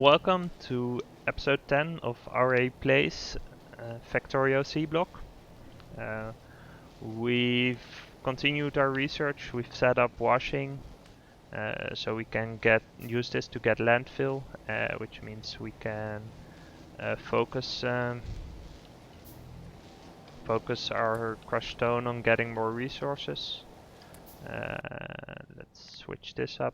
Welcome to episode 10 of Aurei Plays Factorio Seablock. We've continued our research, we've set up washing so we can use this to get landfill, which means we can focus our crushed stone on getting more resources. Let's switch this up.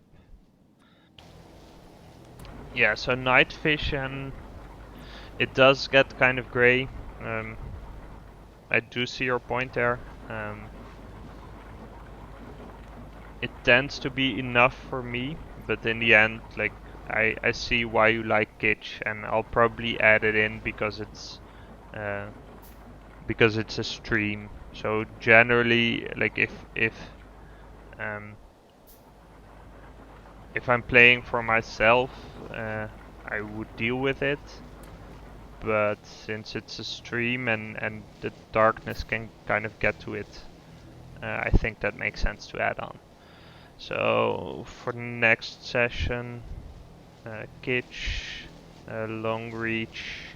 Yeah, so night vision, it does get kind of gray. I do see your point there. It tends to be enough for me, but in the end, like I see why you like Kitsch, and I'll probably add it in because it's a stream. So generally, like if I'm playing for myself, I would deal with it. But since it's a stream and the darkness can kind of get to it, I think that makes sense to add on. So for the next session, Kitsch, long reach,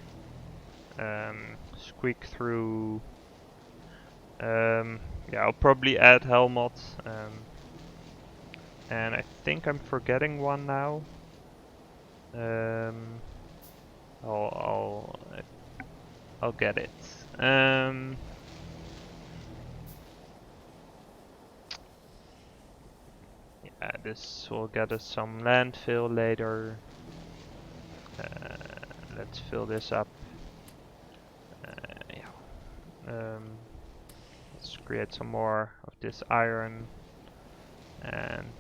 squeak through. Yeah, I'll probably add Helmut. And I think I'm forgetting one now. I'll get it. Yeah, this will get us some landfill later. Let's fill this up. Let's create some more of this iron and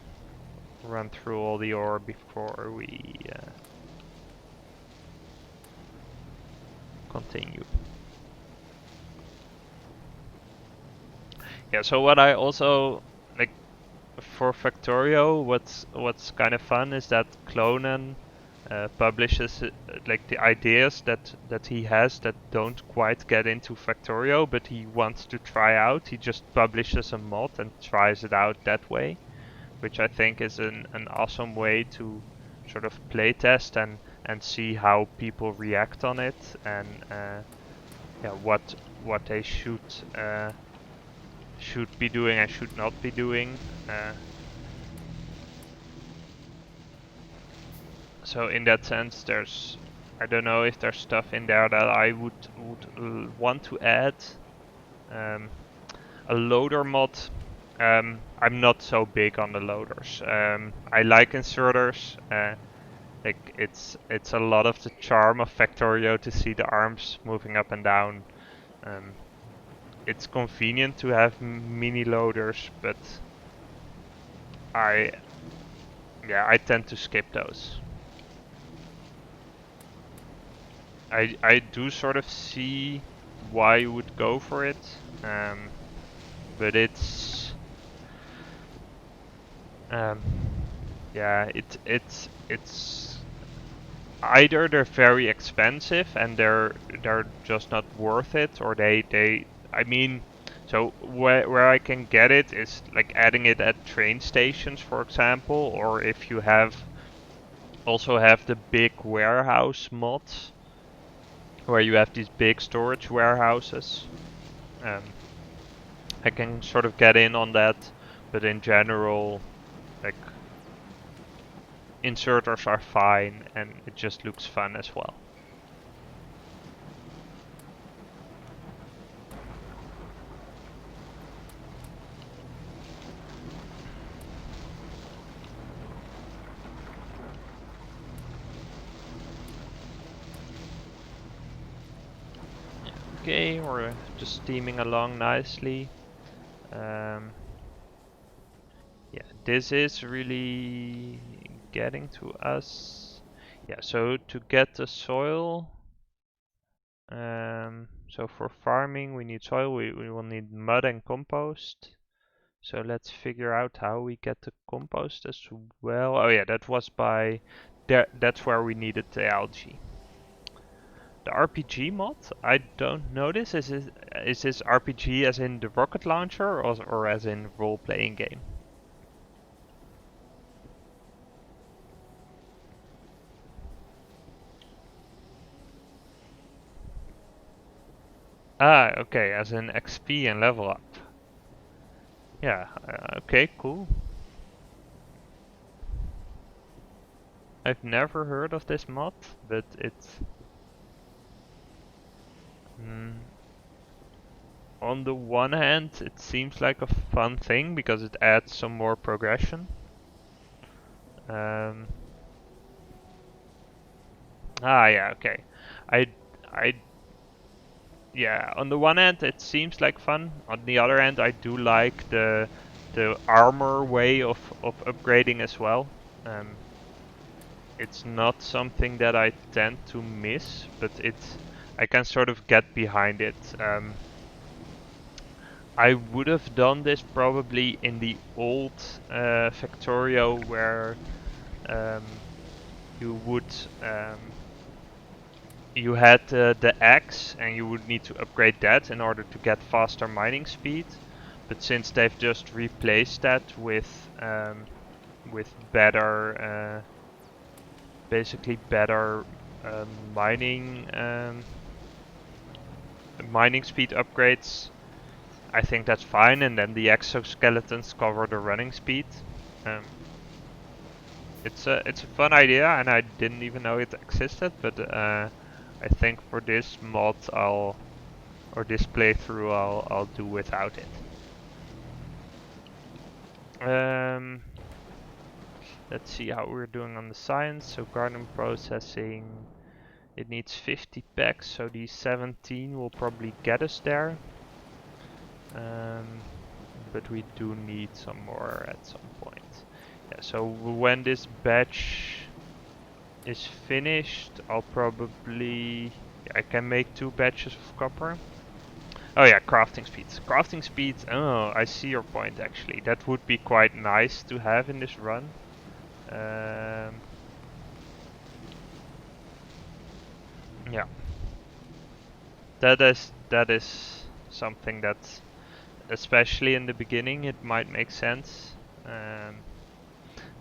run through all the ore before we continue. Yeah, so what I also like for Factorio, what's kind of fun is that Clonen publishes like the ideas that he has that don't quite get into Factorio, but he wants to try out. He just publishes a mod and tries it out that way, which I think is an awesome way to sort of playtest and see how people react on it, and yeah, what they should be doing and should not be doing. So in that sense, I don't know if there's stuff in there that I would want to add. A loader mod. I'm not so big on the loaders. I like inserters. Like it's a lot of the charm of Factorio to see the arms moving up and down. It's convenient to have mini loaders, but I tend to skip those. I do sort of see why you would go for it, but it's yeah, it's either they're very expensive and they're just not worth it, or I mean, so where I can get it is like adding it at train stations, for example, or if you also have the big warehouse mods where you have these big storage warehouses. I can sort of get in on that, but in general, like inserters are fine and it just looks fun as well. Okay, we're just steaming along nicely. Yeah, this is really getting to us. Yeah, so to get the soil, so for farming we need soil, we will need mud and compost. So let's figure out how we get the compost as well. Oh yeah, that was that's where we needed the algae. The RPG mod, I don't know this. Is this RPG as in the rocket launcher or as in role-playing game? Ah, okay, as in XP and level up. Yeah, okay, cool. I've never heard of this mod, but it's... on the one hand, it seems like a fun thing because it adds some more progression. Yeah, okay. I, I, yeah. On the one hand, it seems like fun. On the other hand, I do like the armor way of upgrading as well. It's not something that I tend to miss, but I can sort of get behind it. I would have done this probably in the old Factorio where um, you would you had the axe and you would need to upgrade that in order to get faster mining speed. But since they've just replaced that with better basically better mining mining speed upgrades, I think that's fine, and then the exoskeletons cover the running speed. Um, it's a fun idea, and I didn't even know it existed. But I think for this mod, or this playthrough, I'll do without it. Let's see how we're doing on the science. So garden processing, it needs 50 packs, so these 17 will probably get us there. But we do need some more at some point. Yeah, so when this batch is finished, I'll probably... I can make 2 batches of copper. Oh yeah, crafting speeds. Crafting speeds, oh, I see your point actually. That would be quite nice to have in this run. Yeah. That is something that, especially in the beginning, it might make sense.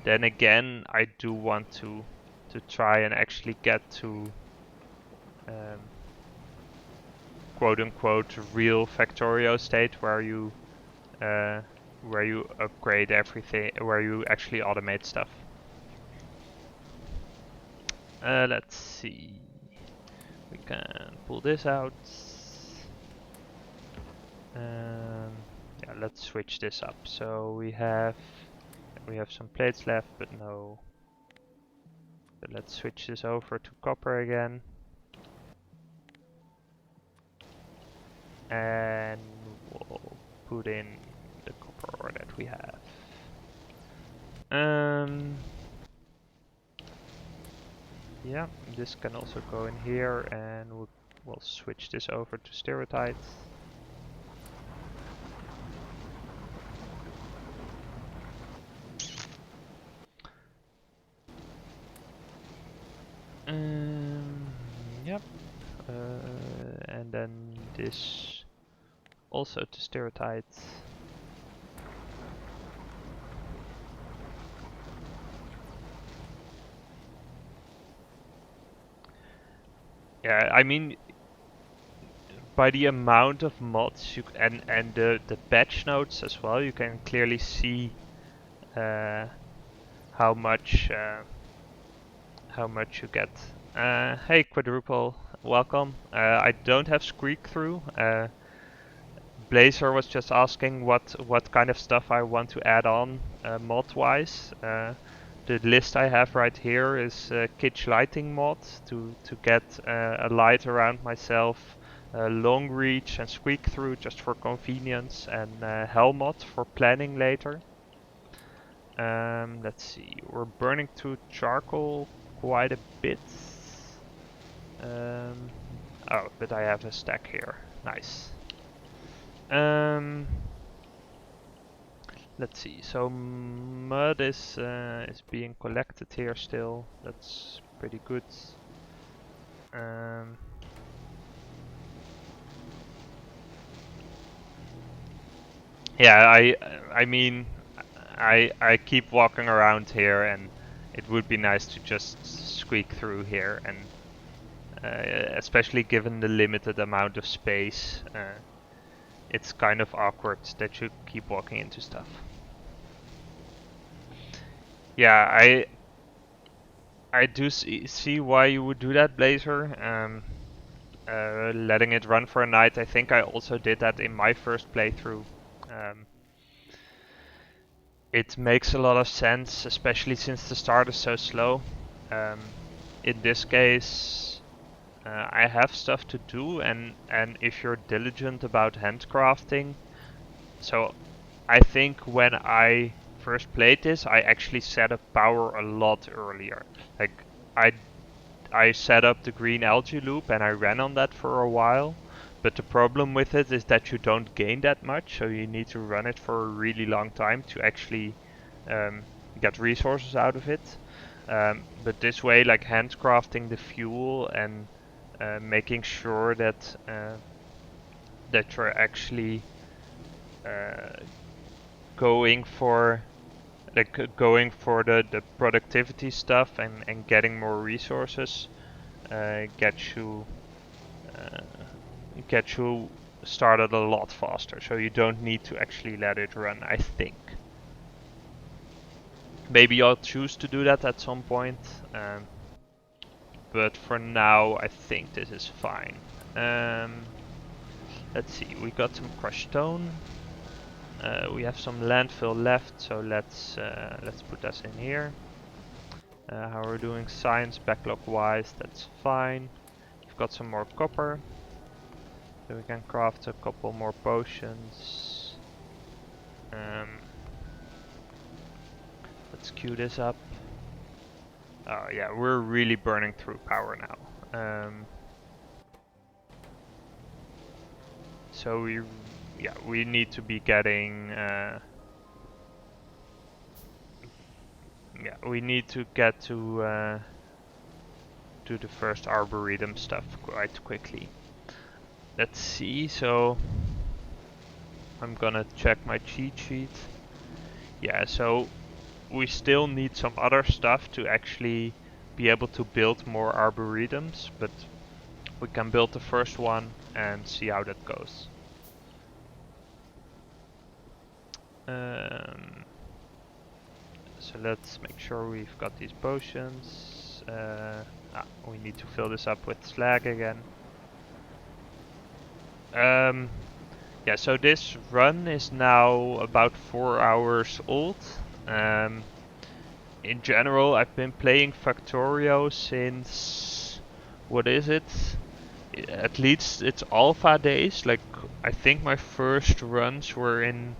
Then again, I do want to try and actually get to quote-unquote real Factorio state where you upgrade everything, where you actually automate stuff. Let's see. We can pull this out. Yeah, let's switch this up. So we have some plates left, but no. But let's switch this over to copper again. And we'll put in the copper ore that we have. Yeah, this can also go in here, and we'll switch this over to stereotype. Yep. And then this also to stereotype. Yeah, I mean, by the amount of mods and the patch notes as well, you can clearly see how much you get. Hey Quadruple, welcome. I don't have squeak through. Blazer was just asking what kind of stuff I want to add on mod wise. The list I have right here is kitsch lighting mod to get a light around myself, long reach and squeak through just for convenience, and hell mod for planning later. Let's see, we're burning through charcoal quite a bit. Oh, but I have a stack here. Nice. Let's see. So mud is being collected here still. That's pretty good. Yeah, I mean, I keep walking around here, and it would be nice to just squeak through here, and especially given the limited amount of space. It's kind of awkward that you keep walking into stuff. Yeah, I do see why you would do that, Blazer. Letting it run for a night. I think I also did that in my first playthrough. It makes a lot of sense, especially since the start is so slow. In this case, I have stuff to do, and if you're diligent about handcrafting, so I think when I first played this, I actually set up power a lot earlier. Like I set up the green algae loop and I ran on that for a while. But the problem with it is that you don't gain that much, so you need to run it for a really long time to actually get resources out of it. But this way, like handcrafting the fuel and making sure that that you're actually going for the productivity stuff and getting more resources get you uh, get you started a lot faster. So you don't need to actually let it run, I think. Maybe I'll choose to do that at some point, but for now I think this is fine. Let's see, we got some crushed stone. We have some landfill left, so let's put this in here. How we're doing science backlog wise, that's fine. We've got some more copper, so we can craft a couple more potions. Let's queue this up. Oh yeah, we're really burning through power now. So we need to be getting we need to get to the first Arboretum stuff quite quickly. Let's see, so I'm gonna check my cheat sheet. Yeah, so we still need some other stuff to actually be able to build more Arboretums, but we can build the first one and see how that goes. So let's make sure we've got these potions. We need to fill this up with slag again. Yeah, so this run is now about 4 hours old. In general, I've been playing Factorio since, what is it? At least it's alpha days. Like, I think my first runs were in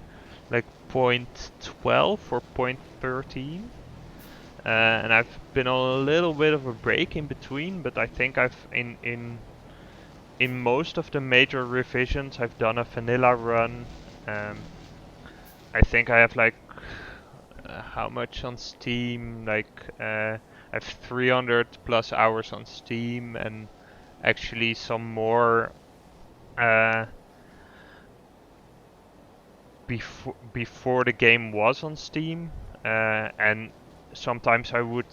like 0.12 or 0.13. And I've been on a little bit of a break in between, but I think I've in most of the major revisions I've done a vanilla run. I think I have like how much on Steam? Like I have 300 plus hours on Steam, and actually some more before the game was on Steam, and sometimes I would,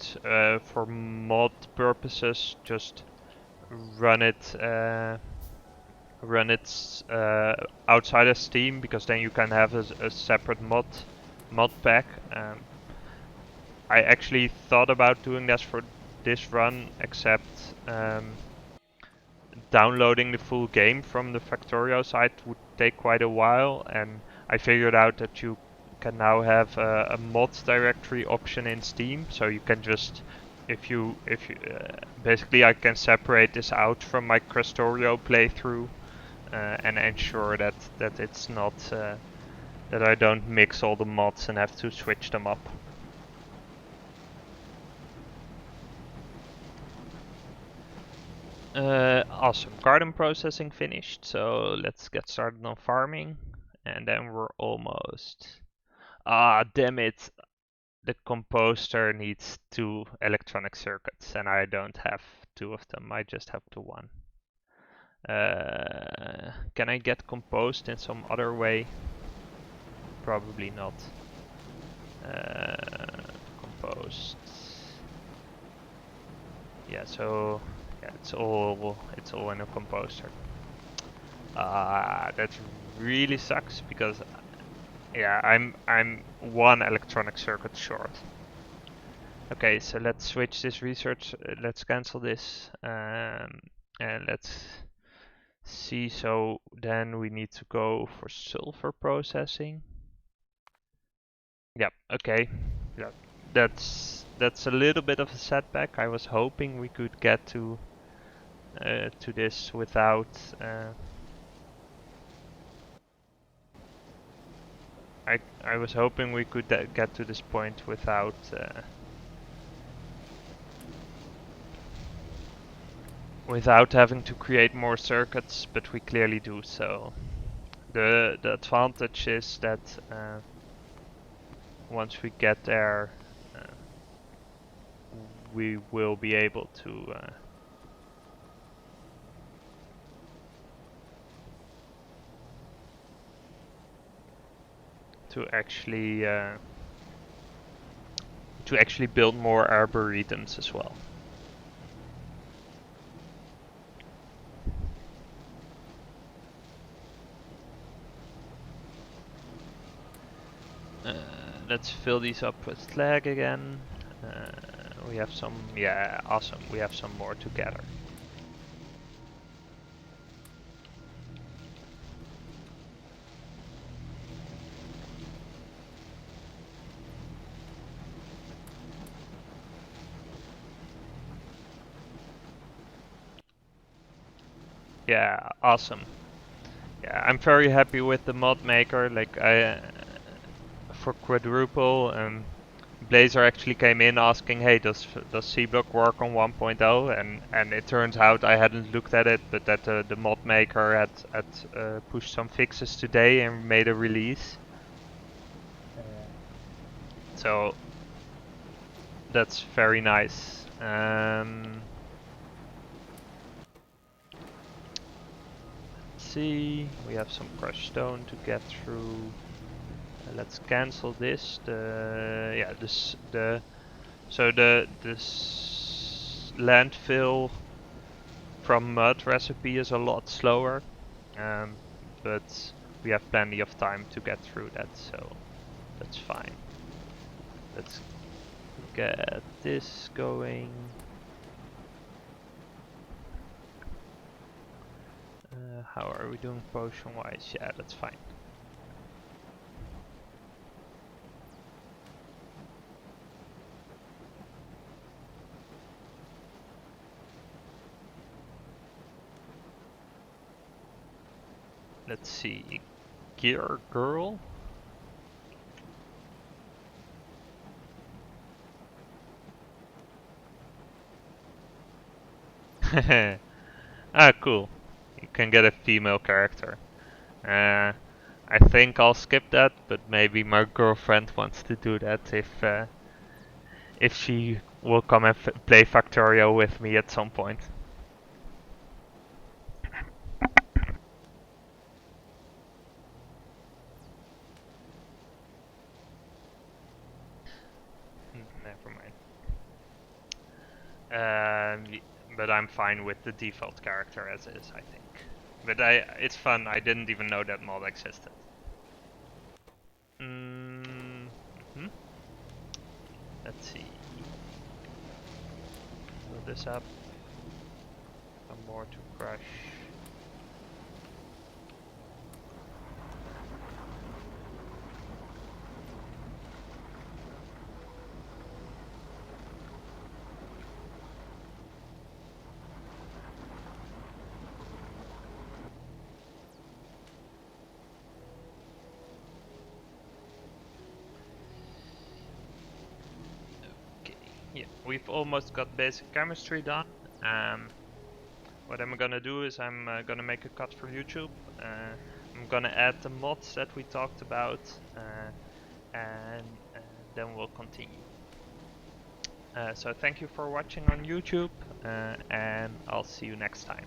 for mod purposes, just run it outside of Steam, because then you can have a separate mod pack. I actually thought about doing this for this run, except downloading the full game from the Factorio site would take quite a while, and I figured out that you can now have a mods directory option in Steam, so you can just, if you basically I can separate this out from my Crustorio playthrough and ensure that it's not that I don't mix all the mods and have to switch them up. Awesome, garden processing finished, so let's get started on farming, and then we're almost. Ah, damn it! The composter needs 2 electronic circuits, and I don't have 2 of them. I just have the 1. Can I get compost in some other way? Probably not. Compost. Yeah, so it's all in a composer. That really sucks because yeah, I'm one electronic circuit short. Okay, so let's switch this research. Let's cancel this, and let's see. So then we need to go for sulfur processing. Yep. Okay. Yeah. That's a little bit of a setback. I was hoping we could get to this without. I was hoping we could get to this point without. Without having to create more circuits, but we clearly do so. The advantage is that once we get there, we will be able to actually build more arboretums as well. Let's fill these up with slag again. We have some, yeah, awesome. We have some more to gather. Yeah, awesome. Yeah, I'm very happy with the mod maker. Like for quadruple, Blazer actually came in asking, "Hey, does Seablock work on 1.0?" And it turns out I hadn't looked at it, but that the mod maker had pushed some fixes today and made a release. So that's very nice. Let's see, we have some crushed stone to get through. Let's cancel this. This landfill from mud recipe is a lot slower, but we have plenty of time to get through that, so that's fine. Let's get this going. How are we doing potion wise? Yeah, that's fine. Let's see, gear girl. Ah, cool. You can get a female character. I think I'll skip that, but maybe my girlfriend wants to do that if she will come and play Factorio with me at some point. Never mind. But I'm fine with the default character as is, I think. But it's fun. I didn't even know that mod existed. Let's see. Fill this up. Some more to crush. Yeah, we've almost got basic chemistry done. What I'm gonna do is I'm gonna make a cut for YouTube. I'm gonna add the mods that we talked about, and then we'll continue. So thank you for watching on YouTube, and I'll see you next time.